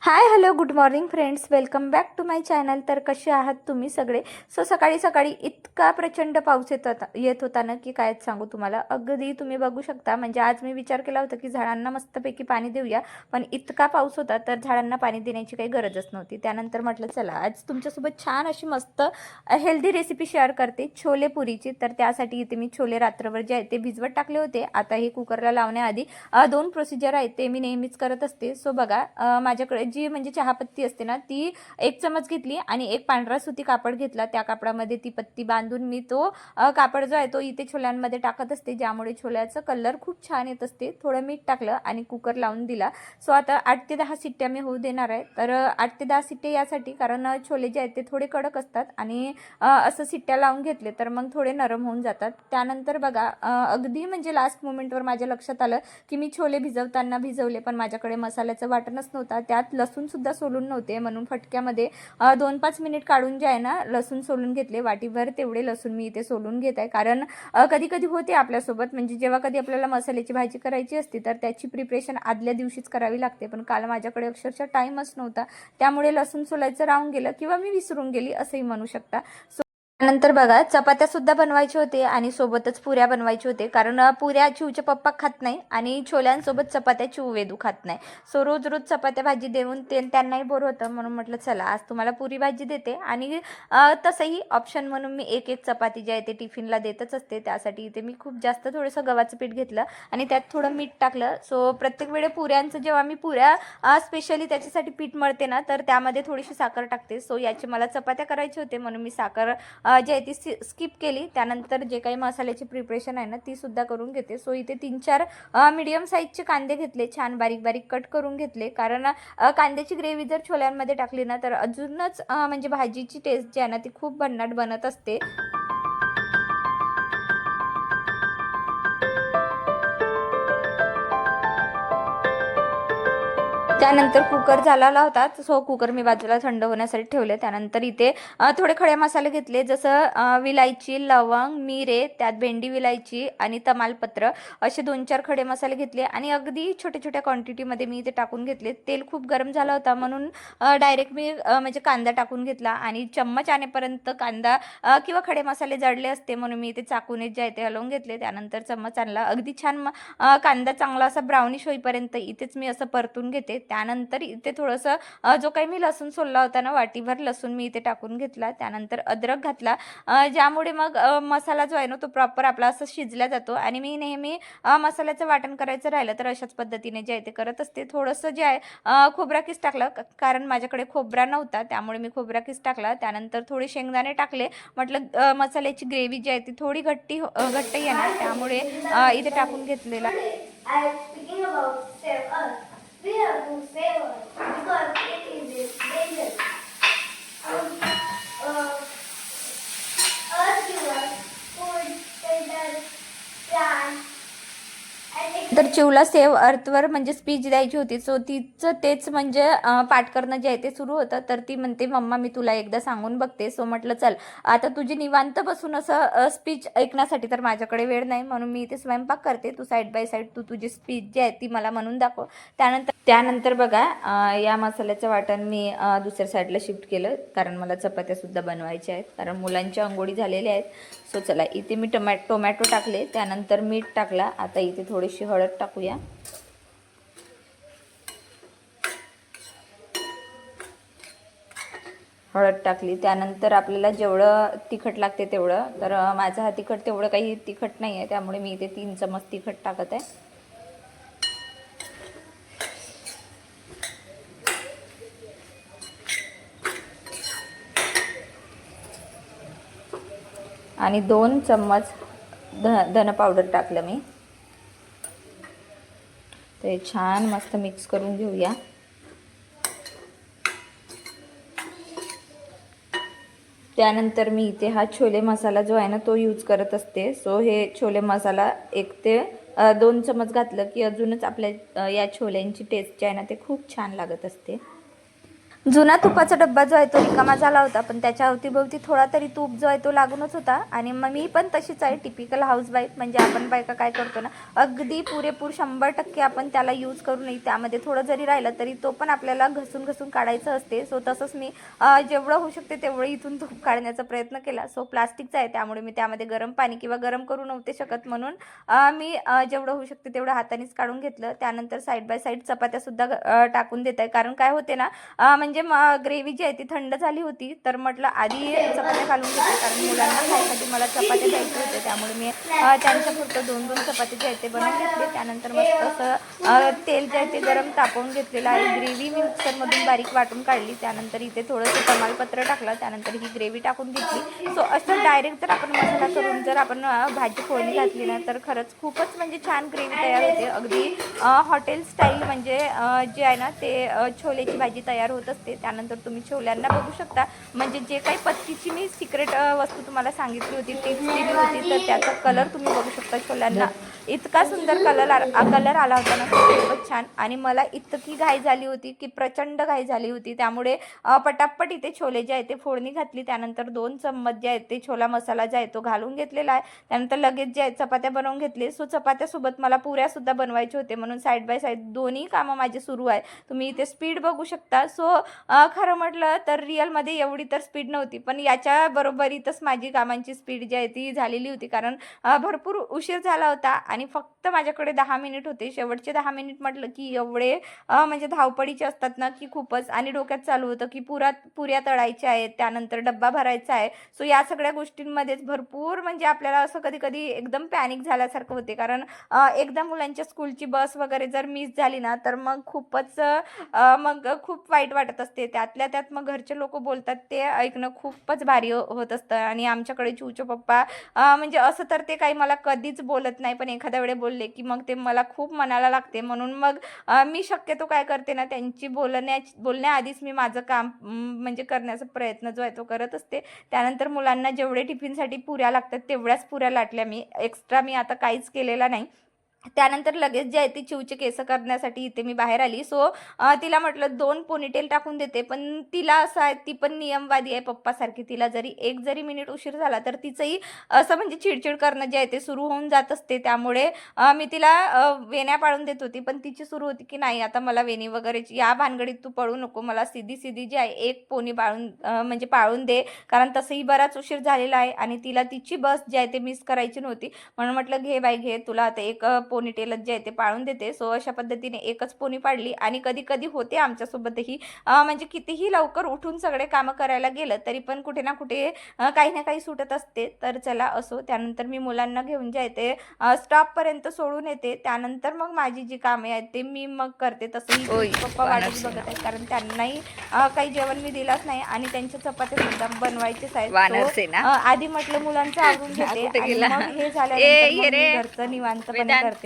High hello good morning friends, welcome back to my channel. तर कसे आहात तुम्ही सगळे? सकाळी सकाळी इतका प्रचंड पाऊस येत होता ना की काय सांगू तुम्हाला. अगदी तुम्ही बघू शकता. म्हणजे आज मी विचार केला होता की झाडांना मस्तपैकी पाणी देऊया, पण इतका पाऊस होता तर झाडांना पाणी देण्याची काही गरजच नव्हती. त्यानंतर म्हटलं चला आज तुमच्यासोबत छान अशी मस्त हेल्दी रेसिपी शेअर करते, छोले पुरीची. तर त्यासाठी इथे मी छोले रात्रभर जे आहे ते भिजवत टाकले होते. आता हे कुकरला लावण्याआधी दोन प्रोसिजर आहेत ते मी नेहमीच करत असते. सो बघा, माझ्याकडे जी म्हणजे चहापत्ती असते ना, ती एक चमच घेतली आणि एक पांढरा सुती कापड घेतला. त्या कापडामध्ये ती पत्ती बांधून मी तो कापड जो आहे तो इथे छोल्यांमध्ये टाकत असते, ज्यामुळे छोल्याचा कलर खूप छान येत असते. थोडं मीठ टाकलं आणि कुकर लावून दिला. सो आता 8 ते 10 शिट्ट्या मी होऊ देणार आहे. तर 8 ते 10 शिट्टे यासाठी कारण छोले जे आहेत ते थोडे कडक असतात आणि असं शिट्ट्या लावून घेतले तर मग थोडे नरम होऊन जातात. त्यानंतर बघा, अगदी म्हणजे लास्ट मोमेंटवर माझ्या लक्षात आलं की मी छोले भिजवताना भिजवले, पण माझ्याकडे मसाल्याचं वाटणच नव्हता. त्यात लसूण सुद्धा सोलून नव्हते, म्हणून फटक्यामध्ये 2-5 मिनिट काढून जे आहे ना लसूण सोलून घेतले. वाटीभर तेवढे लसूण मी इथे सोलून घेत आहे. कारण कधी कधी होते आपल्यासोबत, म्हणजे जेव्हा कधी आपल्याला मसाल्याची भाजी करायची असते तर त्याची प्रिपरेशन आदल्या दिवशीच करावी लागते, पण काल माझ्याकडे अक्षरशः टाईमच नव्हता. त्यामुळे लसूण सोलायचं राहून गेलं किंवा मी विसरून गेली असंही म्हणू शकता. नंतर बघा, चपात्या सुद्धा बनवायचे होते आणि सोबतच पुऱ्या बनवायचे होते. कारण पुऱ्या चिवचे पप्पा खात नाही आणि छोल्यांसोबत चपात्या चिव वेदू खात नाही. सो रोज रोज चपात्या भाजी देऊन त्यांनाही बोर होतं, म्हणून म्हटलं चला आज तुम्हाला पुरी भाजी देते. आणि तसंही ऑप्शन म्हणून मी एक एक चपाती जी आहे ते टिफिनला देतच असते. त्यासाठी इथे मी खूप जास्त थोडंसं गव्हाचं पीठ घेतलं आणि त्यात थोडं मीठ टाकलं. सो प्रत्येक वेळे पुऱ्यांचं जेव्हा मी पुऱ्या स्पेशली त्याच्यासाठी पीठ मळते ना, तर त्यामध्ये थोडीशी साखर टाकते. सो याची मला चपात्या करायचे होते म्हणून मी साखर जी आहे ती स्किप केली. त्यानंतर जे काही मसाल्याची प्रिपरेशन आहे ना ती सुद्धा करून घेते. सो इथे 3-4 मीडियम साईजचे कांदे घेतले, छान बारीक बारीक कट करून घेतले. कारण कांद्याची ग्रेव्ही जर छोल्यांमध्ये टाकली ना तर अजूनच म्हणजे भाजीची टेस्ट जी आहे ना ती खूप भन्नाट बनत असते. त्यानंतर कुकर झालेला होता. सो कुकर मी बाजूला थंड होण्यासाठी ठेवले. त्यानंतर इथे थोडे खडे मसाले घेतले, जसं विलायची, लवंग, मिरे, त्यात भेंडी विलायची आणि तमालपत्र असे 2-4 खडे मसाले घेतले आणि अगदी छोट्या छोट्या क्वांटिटीमध्ये मी इथे टाकून घेतले. तेल खूप गरम झाला होता म्हणून डायरेक्ट मी म्हणजे कांदा टाकून घेतला आणि चम्मच आणेपर्यंत कांदा किंवा खडे मसाले जळले असते म्हणून मी इथे चाकूने जे आहे ते हलवून घेतले. त्यानंतर चम्मच आणला. अगदी छान कांदा चांगला असा ब्राउनिश होईपर्यंत इथेच मी असं परतून घेते. त्यानंतर इथे थोडंसं जो काही मी लसूण सोलला होता ना, वाटीभर लसूण मी इथे टाकून घेतला. त्यानंतर अद्रक घातला, ज्यामुळे मग मसाला जो आहे ना तो प्रॉपर आपला असं शिजला जातो. आणि मी नेहमी मसाल्याचं वाटण करायचं राहिलं तर अशाच पद्धतीने जे आहे ते करत असते. थोडंसं जे आहे खोबरा किस टाकलं, कारण माझ्याकडे खोबरा नव्हता त्यामुळे मी खोबरा किस टाकला. त्यानंतर थोडे शेंगदाणे टाकले. म्हटलं मसाल्याची ग्रेव्ही जी आहे ती थोडी घट्ट येणार, त्यामुळे इथे टाकून घेतलेला. We have to save us because it is dangerous. Uh, Earth give us food, shelter, plants. तर चिवला सेव्ह अर्थवर म्हणजे स्पीच द्यायची होती. सो तिचं तेच म्हणजे पाठ करणं जे आहे ते सुरू होतं. तर ती म्हणते, मम्मा मी तुला एकदा सांगून बघते. सो म्हटलं चल आता तुझी निवांत बसून असं स्पीच ऐकण्यासाठी तर माझ्याकडे वेळ नाही, म्हणून मी इथे स्वयंपाक करते. तू साईड बाय साईड तू तुझी स्पीच जी आहे ती मला म्हणून दाखव. त्यानंतर बघा, या मसाल्याचं वाटण मी दुसऱ्या साईडला शिफ्ट केलं, कारण मला चपात्यासुद्धा बनवायच्या आहेत, कारण मुलांच्या अंघोळी झालेल्या आहेत. सो चला इथे मी टोमॅटो टाकले, त्यानंतर मीठ टाकला. आता इथे थोडीशी हळद टाकूया. हळद टाकली. त्यानंतर आपल्याला जेवढं तिखट लागते तेवढं, तर माझा हा तिखट तेवढं काही तिखट नाही आहे, त्यामुळे मी इथे 3 चमच तिखट टाकत आहे. आणि 2 चम्मच धन पावडर टाकलं मी. ते छान मस्त मिक्स करून घेऊया. त्यानंतर मी इथे हा छोले मसाला जो आहे ना तो यूज करत असते. सो हे छोले मसाला 1 ते 2 चमच घातलं की अजूनच आपल्या या छोल्यांची टेस्ट जी आहे ना ते खूप छान लागत असते. जुना तुपाचा डब्बा जो आहे तो रिकामा झाला होता, पण त्याच्या अवतीभोवती थोडा तरी तूप जो आहे तो लागूनच होता. आणि मग मी पण तशीच आहे, टिपिकल हाऊसवाईफ. म्हणजे आपण बायका काय करतो ना, अगदी पुरेपूर 100% आपण त्याला यूज करू नये, त्यामध्ये थोडं जरी राहिलं तरी तो पण आपल्याला घसून घसून काढायचं असते. सो तसंच मी जेवढं होऊ शकते तेवढं इथून तूप काढण्याचा प्रयत्न केला. सो प्लास्टिकचं आहे त्यामुळे मी त्यामध्ये गरम पाणी किंवा गरम करू नव्हते शकत, म्हणून मी जेवढं होऊ शकते तेवढं हातानेच काढून घेतलं. त्यानंतर साईड बाय साईड चपात्यासुद्धा टाकून देत आहे, कारण काय होते ना, म्हणजे ग्रेव्ही जी आहे ती थंड झाली होती, तर म्हटलं आधी चपात्या घालून घेते, कारण मुलांना खायसाठी मला चपात्या द्यायचे होते. त्यामुळे मी त्यांच्यापुरतं 2-2 चपाती जे आहे ते बनवून घेतले. त्यानंतर मस्त असं तेल जे आहे ते गरम तापवून घेतलेलं आहे. ग्रेव्ही मी मिक्सरमधून बारीक वाटून काढली. त्यानंतर इथे थोडंसं तमालपत्र टाकलं. त्यानंतर ही ग्रेव्ही टाकून घेतली. सो असं डायरेक्ट जर आपण मसाला करून जर आपण भाजी फोडणी घातली ना, तर खरंच खूपच म्हणजे छान ग्रेव्ही तयार होते. अगदी हॉटेल स्टाईल म्हणजे जे आहे ना ते छोलेची भाजी तयार होत असते. त्यानंतर तुम्ही छोल्यांना बघू शकता, म्हणजे जे काही पत्तीची मी सिक्रेट वस्तू तुम्हाला सांगितली होती, टिप्स दिली होती, तर त्याचा कलर तुम्ही बघू शकता. छोल्यांना इतका सुंदर कलर आला होता ना, खूपच छान. आणि मला इतकी घाई झाली होती की प्रचंड घाई झाली होती, त्यामुळे पटापट इथे छोले जे आहे ते फोडणी घातली. त्यानंतर 2 चम्मच जे आहे ते छोला मसाला जे आहे तो घालून घेतलेला आहे. त्यानंतर लगेच जे आहे चपात्या बनवून घेतले. सो चपात्यासोबत मला पुऱ्यासुद्धा बनवायचे होते, म्हणून साईड बाय साईड दोन्ही कामं माझे सुरू आहे. तुम्ही इथे स्पीड बघू शकता. सो खरं म्हटलं तर रिअलमध्ये एवढी तर स्पीड नव्हती, पण याच्या बरोबरीतच माझी कामांची स्पीड जी आहे ती झालेली होती, कारण भरपूर उशीर झाला होता आणि फक्त माझ्याकडे 10 मिनिट होते. शेवटचे 10 मिनिट म्हटलं की एवढे म्हणजे धावपळीचे असतात ना की खूपच. आणि डोक्यात चालू होतं की पुऱ्या तळायच्या आहेत, त्यानंतर डब्बा भरायचा आहे. सो या सगळ्या गोष्टींमध्येच भरपूर म्हणजे आपल्याला असं कधी कधी एकदम पॅनिक झाल्यासारखं होते, कारण एकदा मुलांच्या स्कूलची बस वगैरे जर मिस झाली ना, तर मग खूपच मग खूप वाईट वाटत असते. त्यातल्या त्यात मग घरचे लोक बोलतात ते ऐकणं खूपच भारी होत असतं. आणि आमच्याकडे चिऊचे पप्पा म्हणजे असं तर ते काही मला कधीच बोलत नाही, पण एखाद्या वेळे बोलले की मग ते मला खूप मनाला लागते. म्हणून मग मी शक्यतो काय करते ना, त्यांची बोलण्याआधीच मी माझं काम म्हणजे करण्याचा प्रयत्न जो आहे तो करत असते. त्यानंतर मुलांना जेवढे टिफिनसाठी पुऱ्या लागतात तेवढ्याच पुऱ्या लाटल्या मी. एक्स्ट्रा मी आता काहीच केलेला नाही. त्यानंतर लगेच जे आहे ती चिवचे केस करण्यासाठी इथे मी बाहेर आली. सो तिला म्हटलं 2 पोनीटेल टाकून देते, पण तिला असं आहे, ती पण नियमवादी आहे पप्पासारखी. तिला जरी 1 जरी मिनिट उशीर झाला तर तिचंही असं म्हणजे चिडचिड करणं जे आहे ते सुरू होऊन जात असते. त्यामुळे मी तिला वेण्या पाळून देत होती, पण तिची सुरू होती की नाही आता मला वेणी वगैरेची या भानगडीत तू पळू नको, मला सीधी जी आहे 1 पोनी म्हणजे पाळून दे, कारण तसंही बराच उशीर झालेला आहे आणि तिला तिची बस जी आहे ते मिस करायची नव्हती. म्हणून म्हटलं घे बाई घे, तुला आता एक पोनीटेलच जे आहे ते पाळून देते. सो अशा पद्धतीने एकच पोनी पाडली. आणि कधी कधी होते आमच्यासोबतही म्हणजे कितीही लवकर उठून सगळे कामं करायला गेलं तरी पण कुठे ना कुठे काही ना काही सुटत असते. तर चला असो. त्यानंतर मी मुलांना घेऊन जे आहे ते स्टॉपपर्यंत सोडून येते. त्यानंतर मग माझी जी कामे आहेत ते मी मग करते. तसंही पप्पा वाटच बघत आहेत, कारण त्यांनाही काही जेवण मी दिलाच नाही आणि त्यांच्या चपात्या सुद्धा बनवायचेच आहेत. आधी म्हटलं मुलांचं आवरून घेते आणि मग हे झाल्यानंतर मी घरचं निवांतपणे करते.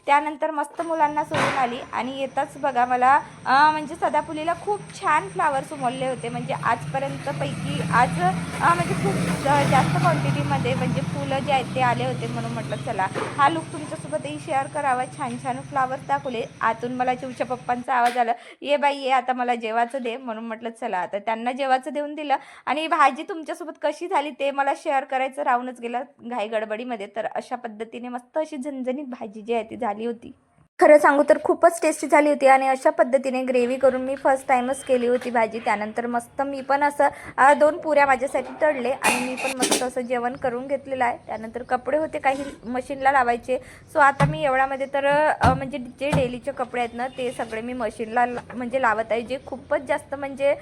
त्यानंतर मस्त मुलांना सोडून आली आणि येताच बघा मला म्हणजे सदाफुलीला खूप छान फ्लावर्स उमलले होते. म्हणजे आजपर्यंत पैकी आज म्हणजे खूप जास्त क्वांटिटीमध्ये म्हणजे फुलं जे आहेत ते आले होते. म्हणून म्हटलं चला हा लुक तुमच्यासोबतही शेअर करावा. छान छान फ्लावर्स दाखवले. आतून मला चिवच्या पप्पांचा आवाज आला, ये बाई ये आता मला जेवाचं दे. म्हणून म्हटलं चला आता त्यांना जेवाचं देऊन दिलं. आणि भाजी तुमच्यासोबत कशी झाली ते मला शेअर करायचं राहूनच गेलं घाई गडबडीमध्ये. तर अशा पद्धतीने मस्त अशी झणझणीत भाजी जी आहे ती झाली होती. खरं सांगू तर खूपच टेस्टी झाली होती आणि अशा पद्धतीने ग्रेव्ही करून मी फर्स्ट टाईमच केली होती भाजी. त्यानंतर मस्त मी पण असं 2 पुऱ्या माझ्यासाठी तळले आणि मी पण मस्त असं जेवण करून घेतलेलं आहे. त्यानंतर कपडे होते काही मशीनला लावायचे. सो आता मी एवढ्यामध्ये तर म्हणजे जे डेलीचे कपडे आहेत ना ते सगळे मी मशीनला म्हणजे लावत आहे. जे खूपच जास्त म्हणजे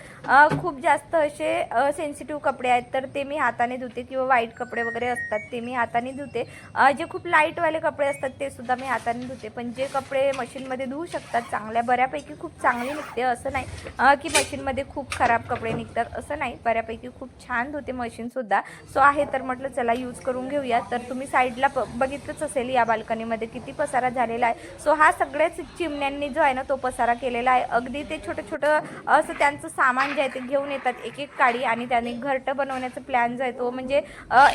खूप जास्त असे सेन्सिटिव्ह कपडे आहेत तर ते मी हाताने धुते, किंवा वाईट कपडे वगैरे असतात ते मी हाताने धुते. जे खूप लाईटवाले कपडे असतात ते सुद्धा मी हाताने धुते. पण जे कपडे मशीनमध्ये धुवू शकतात चांगल्या बऱ्यापैकी खूप चांगली निघते, असं नाही की मशीनमध्ये खूप खराब कपडे निघतात, असं नाही. बऱ्यापैकी खूप छान धुते मशीनसुद्धा. सो आहे तर म्हटलं चला यूज करून घेऊया. तर तुम्ही साईडला बघितलंच असेल या बाल्कनीमध्ये किती पसारा झालेला आहे. सो हा सगळ्याच चिमण्यांनी जो आहे ना तो पसारा केलेला आहे. अगदी ते छोटं छोटं असं त्यांचं सामान जे आहे ते घेऊन येतात एक एक काडी, आणि त्याने घरटं बनवण्याचा प्लॅन जो आहे तो म्हणजे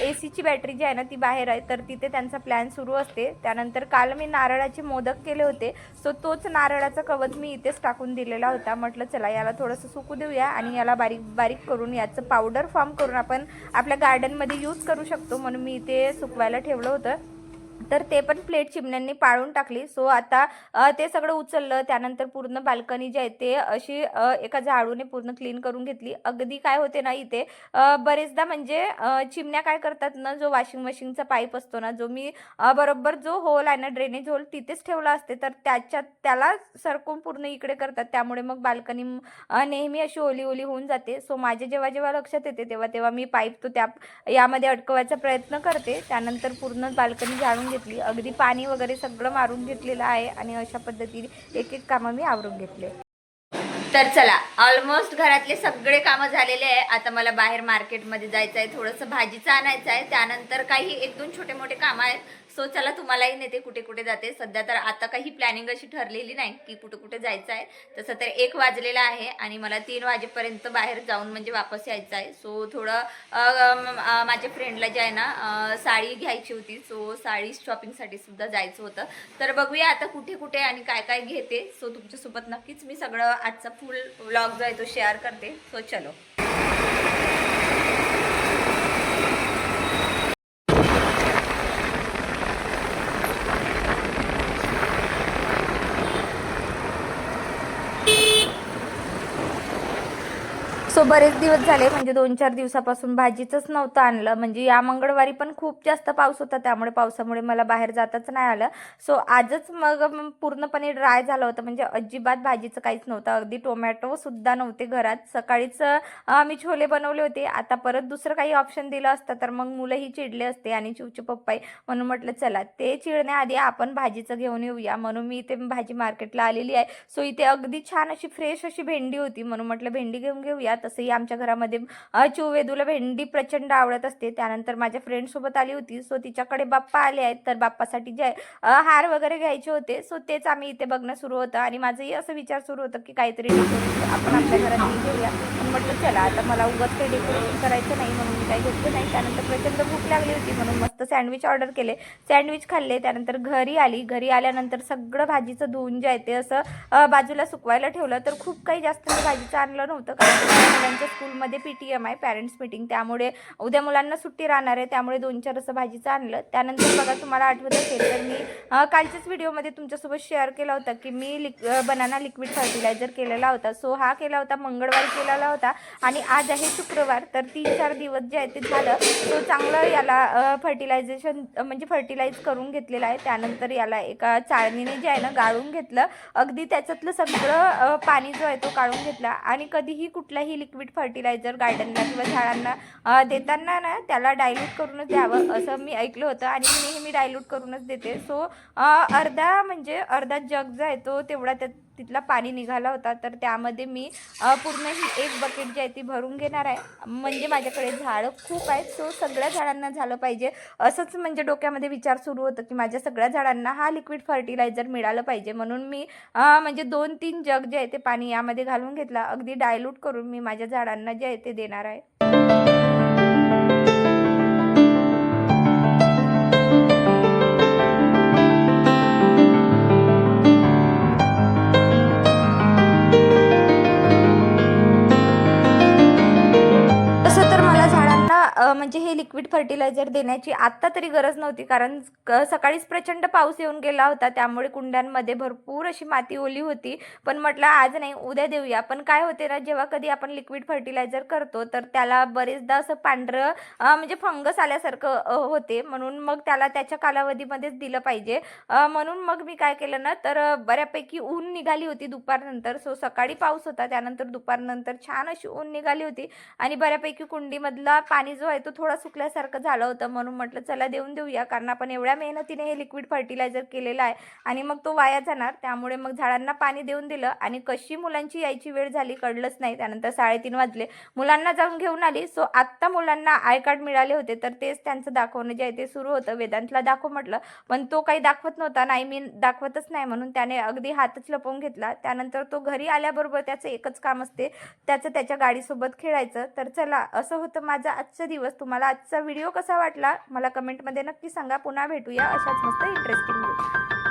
एसीची बॅटरी जी आहे ना ती बाहेर आहे, तर तिथे त्यांचा प्लॅन सुरू असते. त्यानंतर काल मी नारळाचे मोदक केले केले होते. सो तोच नारळाचा कवच मी इथेच टाकून दिलेला होता. म्हटलं चला याला थोडंसं सुकू देऊया आणि याला बारीक बारीक करून याचं पावडर फॉर्म करून आपण आपल्या गार्डनमध्ये यूज करू शकतो, म्हणून मी इथे सुकवायला ठेवलं होतं. तर ते पण प्लेट चिमण्यांनी पाळून टाकली. सो आता ते सगळं उचललं. त्यानंतर पूर्ण बाल्कनी जी आहे ते अशी एका झाडूने पूर्ण क्लीन करून घेतली. अगदी काय होते ना इथे बरेचदा म्हणजे चिमण्या काय करतात ना, जो वॉशिंग मशीनचा पाईप असतो ना, जो मी बरोबर जो होल आहे ना, ड्रेनेज होल तिथेच ठेवला असते, तर त्याला सरकून पूर्ण इकडे करतात. त्यामुळे मग बाल्कनी नेहमी अशी ओली ओली होऊन जाते. सो माझे जेव्हा जेव्हा लक्षात येते तेव्हा तेव्हा मी पाईप तो यामध्ये अडकवायचा प्रयत्न करते. त्यानंतर पूर्ण बाल्कनी झाडून घेतली. अगदी पाणी वगैरे सगळं मारून घेतलेलं आहे आणि अशा पद्धतीने एक एक कामं मी आवरून घेतले. तर चला, ऑलमोस्ट घरातले सगळे कामं झालेले आहे. आता मला बाहेर मार्केटमध्ये जायचं आहे, थोडंसं भाजीचं आणायचं आहे. त्यानंतर काही एक दोन छोटे मोठे कामं आहेत. सो चला तुम्हालाही नेते कुठे कुठे जाते. सध्या तर आता काही प्लॅनिंग अशी ठरलेली नाही की कुठे कुठे जायचं आहे. तसं तर 1 वाजलेला आहे आणि मला 3 वाजेपर्यंत बाहेर जाऊन म्हणजे वापस यायचं आहे. सो थोडं माझ्या फ्रेंडला जे आहे ना साडी घ्यायची होती. सो साडी शॉपिंगसाठी सुद्धा जायचं होतं. तर बघूया आता कुठे कुठे आणि काय काय घेते. सो तुमच्यासोबत नक्कीच मी सगळं आजचा फुल व्लॉग जो आहे तो शेअर करते. सो चलो. सो बरेच दिवस झाले म्हणजे 2-4 दिवसापासून भाजीचंच नव्हतं आणलं. म्हणजे या मंगळवारी पण खूप जास्त पाऊस होता, त्यामुळे पावसामुळे मला बाहेर जाताच नाही आलं. सो आजच मग पूर्णपणे ड्राय झालं होतं, म्हणजे अजिबात भाजीचं काहीच नव्हतं. अगदी टोमॅटोसुद्धा नव्हते घरात. सकाळीच मी छोले बनवले होते. आता परत दुसरं काही ऑप्शन दिलं असतं तर मग मुलंही चिडले असते आणि चिवचे पप्पाही. म्हणून म्हटलं चला ते चिडण्याआधी आपण भाजीचं घेऊन येऊया. म्हणून मी इथे भाजी मार्केटला आलेली आहे. सो इथे अगदी छान अशी फ्रेश अशी भेंडी होती, म्हणून म्हटलं भेंडी घेऊन घेऊया. तसंही आमच्या घरामध्ये वेदूला भेंडी प्रचंड आवडत असते. त्यानंतर माझ्या फ्रेंडसोबत आली होती. सो तिच्याकडे बाप्पा आले आहेत, तर बाप्पासाठी जे हार वगैरे घ्यायचे होते. सो तेच आम्ही इथे बघणं सुरू होतं आणि माझंही असं विचार सुरू होतं की काहीतरी डेकोरेशन आपण आपल्या घरात घेऊया. पण म्हटलं चला आता मला उगाच काही डेकोरेशन करायचं नाही, म्हणून मी काही घेतलं नाही. त्यानंतर प्रचंड भूक लागली होती म्हणून मस्त सँडविच ऑर्डर केले. सँडविच खाल्ले. त्यानंतर घरी आली. घरी आल्यानंतर सगळं भाजीचं धुवून जे आहे ते असं बाजूला सुकवायला ठेवलं. तर खूप काही जास्त मी भाजीचं आणलं नव्हतं, कारण मुलांच्या स्कूलमध्ये PTM आहे, पॅरेंट्स मीटिंग. त्यामुळे उद्या मुलांना सुट्टी राहणार आहे, त्यामुळे 2-4 असं भाजीचं आणलं. त्यानंतर बघा तुम्हाला आठवत असेल तर मी कालच्याच व्हिडिओमध्ये तुमच्यासोबत शेअर केला होता की मी बनाना लिक्विड फर्टिलायझर केलेला होता. सो हा केला होता मंगळवारी केलेला होता आणि आज आहे शुक्रवार. तर 3-4 दिवस जे आहे ते झालं. सो चांगलं याला फर्टिलाइज करून घेतलेलं आहे. त्यानंतर याला एका चाळणीने जे आहे ना गाळून घेतलं. अगदी त्याच्यातलं सगळं पाणी जो आहे तो काढून घेतला. आणि कधीही कुठलाही लिक्विड फर्टिलायझर गार्डनला किंवा झाडांना देताना ना त्याला डायल्यूट करूनच द्यावं असं मी ऐकलं होतं आणि मी नेहमी डायल्यूट करूनच देते. सो अर्धा जग जो आहे तो तेवढा तिथला पाणी निघाला होता. तर त्यामध्ये मी पूर्ण ही 1 बकेट जी आहे ती भरून घेणार आहे. म्हणजे माझ्याकडे झाडं खूप आहेत. सो सगळ्या झाडांना झालं पाहिजे असंच म्हणजे डोक्यामध्ये विचार सुरू होतं की माझ्या सगळ्या झाडांना हा लिक्विड फर्टिलायझर मिळालं पाहिजे. म्हणून मी म्हणजे 2-3 जग जे आहे ते पाणी यामध्ये घालून घेतला. अगदी डायल्यूट करून मी माझ्या झाडांना जे आहे ते देणार आहे. म्हणजे हे लिक्विड फर्टिलायझर देण्याची आत्ता तरी गरज नव्हती, कारण सकाळीच प्रचंड पाऊस येऊन गेला होता. त्यामुळे कुंड्यांमध्ये भरपूर अशी माती ओली होती. पण म्हटलं आज नाही उद्या देऊया. पण काय होते ना, जेव्हा कधी आपण लिक्विड फर्टिलायझर करतो तर त्याला बरेचदा असं पांढरं म्हणजे फंगस आल्यासारखं होते. म्हणून मग त्याला त्याच्या कालावधीमध्येच दिलं पाहिजे. म्हणून मग मी काय केलं ना, तर बऱ्यापैकी ऊन निघाली होती दुपारनंतर. सो सकाळी पाऊस होता, त्यानंतर दुपारनंतर छान अशी ऊन निघाली होती आणि बऱ्यापैकी कुंडीमधला पाणी जो आहे तो थोडा सुकल्यासारखं झालं होतं. म्हणून म्हटलं चला देऊन देऊया, कारण आपण एवढ्या मेहनतीने हे लिक्विड फर्टिलायझर केलेलं आहे आणि मग तो वाया जाणार. त्यामुळे मग झाडांना पाणी देऊन दिलं आणि कशी मुलांची यायची वेळ झाली कळलंच नाही. त्यानंतर 3:30 वाजले. मुलांना जाऊन घेऊन आली. सो आत्ता मुलांना आय कार्ड मिळाले होते, तर तेच त्यांचं दाखवणं जे आहे ते सुरू होतं. वेदांतला दाखव म्हटलं, पण तो काही दाखवत नव्हता. नाही मी दाखवतच नाही म्हणून त्याने अगदी हातच लपवून घेतला. त्यानंतर तो घरी आल्याबरोबर त्याचं एकच काम असते, त्याचं त्याच्या गाडीसोबत खेळायचं. तर चला, असं होतं माझा आजचा दिवस. तुम्हाला आजचा व्हिडिओ कसा वाटला मला कमेंटमध्ये नक्की सांगा. पुन्हा भेटूया अशाच मस्त इंटरेस्टिंग